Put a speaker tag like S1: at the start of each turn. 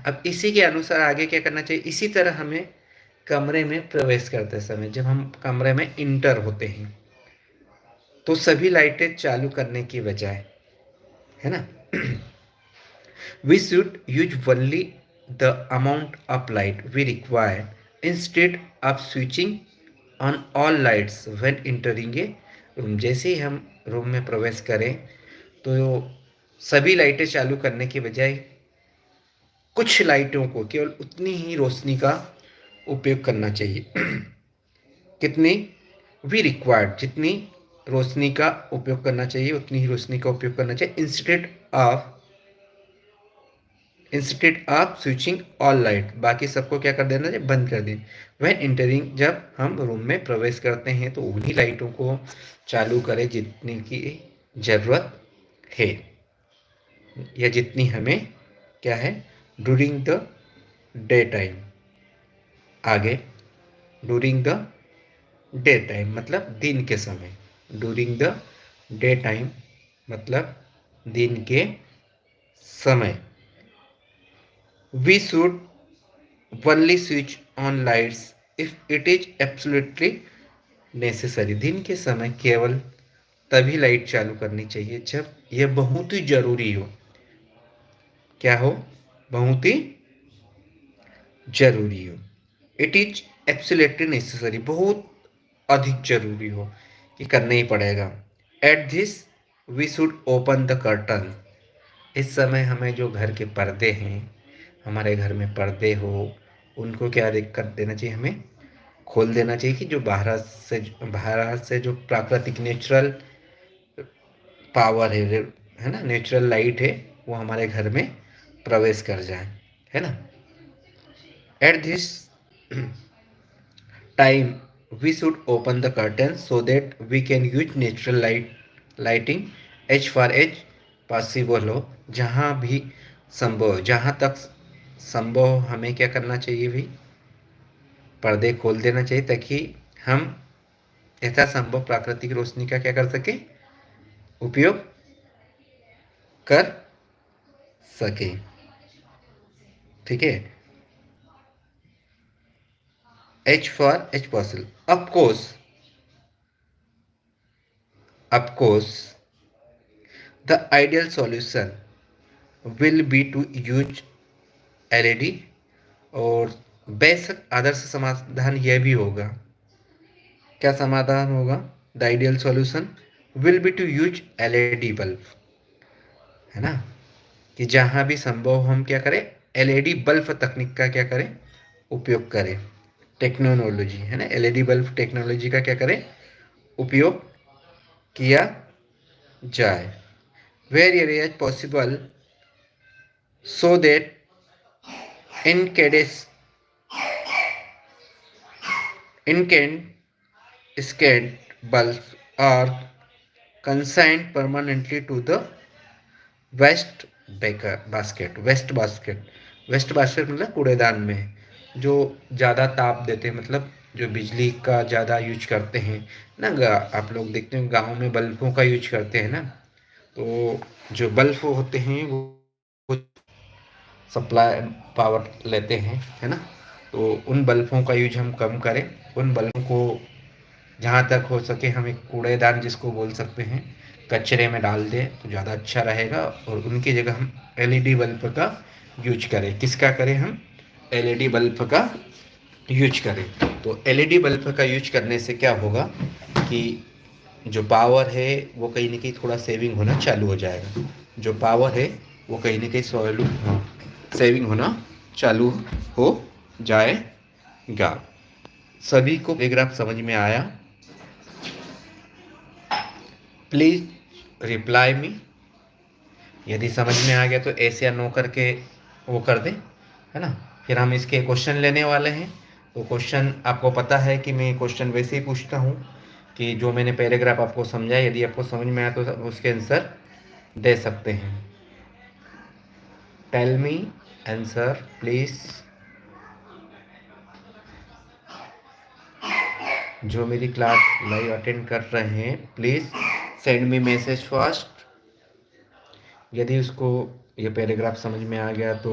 S1: अब इसी के अनुसार आगे क्या करना चाहिए, इसी तरह हमें कमरे में प्रवेश करते समय, जब हम कमरे में इंटर होते हैं, तो सभी लाइटें चालू करने की बजाय, है ना, we should use only the amount of light we require instead of switching on all lights when entering a room. जैसे ही हम रूम में प्रवेश करें तो सभी लाइटें चालू करने के बजाय कुछ लाइटों को, केवल उतनी ही रोशनी का उपयोग करना चाहिए कितनी, वी रिक्वायर्ड, जितनी रोशनी का उपयोग करना चाहिए उतनी ही रोशनी का उपयोग करना चाहिए, instead of switching all light, बाकी सबको क्या कर देना चाहिए, बंद कर दें। व्हेन इंटरिंग, जब हम रूम में प्रवेश करते हैं तो उन्हीं लाइटों को चालू करें जितनी की जरूरत है या जितनी हमें क्या है ड्यूरिंग द डे टाइम। आगे, ड्यूरिंग द डे टाइम मतलब दिन के समय, ड्यूरिंग द डे टाइम मतलब दिन के समय। We should only switch on lights if it is absolutely necessary, दिन के समय केवल तभी लाइट चालू करनी चाहिए जब यह बहुत ही जरूरी हो। क्या हो, बहुत ही जरूरी हो। इट इज एब्सोल्युटली नेसेसरी, बहुत अधिक जरूरी हो कि करना ही पड़ेगा। At this we should open the curtain, इस समय हमें जो घर के पर्दे हैं, हमारे घर में पर्दे हो, उनको क्या कर देना चाहिए, हमें खोल देना चाहिए कि जो बाहर से जो प्राकृतिक नेचुरल पावर है ना, नेचुरल लाइट है, वो हमारे घर में प्रवेश कर जाए, है ना। At this time we should open the curtain so that we can use natural lighting as far as possible हो, जहाँ भी संभव, जहाँ तक संभव हमें क्या करना चाहिए भाई, पर्दे खोल देना चाहिए ताकि हम यथासंभव प्राकृतिक रोशनी का क्या कर सके, उपयोग कर सके। ठीक है, H for H possible. Of course the ideal solution will be to use LED, और बेशक आदर्श समाधान यह भी होगा, क्या समाधान होगा, the ideal solution will be to use LED bulb, है ना, कि जहां भी संभव हम क्या करें, एलईडी बल्ब तकनीक का क्या करें, उपयोग करें, टेक्नोलॉजी है ना, एलईडी बल्ब टेक्नोलॉजी का क्या करें, उपयोग किया जाए, where area is possible, so that incandescent bulbs are consigned permanently to the waste basket. Waste basket मतलब कूड़ेदान में, जो ज़्यादा ताप देते हैं, मतलब जो बिजली का ज़्यादा यूज करते हैं ना, आप लोग देखते हैं गांव में बल्बों का यूज करते हैं ना, तो जो बल्ब होते हैं वो सप्लाई पावर लेते हैं, है ना, तो उन बल्बों का यूज हम कम करें, उन बल्बों को जहाँ तक हो सके हम एक कूड़ेदान जिसको बोल सकते हैं, कचरे में डाल दें तो ज़्यादा अच्छा रहेगा, और उनकी जगह हम एलईडी बल्ब का यूज करें। किसका करें, हम एलईडी बल्ब का यूज करें। तो एलईडी बल्ब का यूज करने से क्या होगा कि जो पावर है वो कहीं ना कहीं थोड़ा सेविंग होना चालू हो जाएगा, जो पावर है वो कहीं ना कहीं सेविंग होना चालू हो जाएगा। सभी को पैराग्राफ समझ में आया? प्लीज रिप्लाई मी, यदि समझ में आ गया तो ऐसे या नो करके वो कर दें, है ना। फिर हम इसके क्वेश्चन लेने वाले हैं। तो क्वेश्चन आपको पता है कि मैं क्वेश्चन वैसे ही पूछता हूँ कि जो मैंने पैराग्राफ आपको समझाया, यदि आपको समझ में आया तो उसके आंसर दे सकते हैं। Tell me answer please. जो मेरी क्लास लाइव अटेंड कर रहे हैं please send me message fast. यदि उसको ये पैराग्राफ समझ में आ गया तो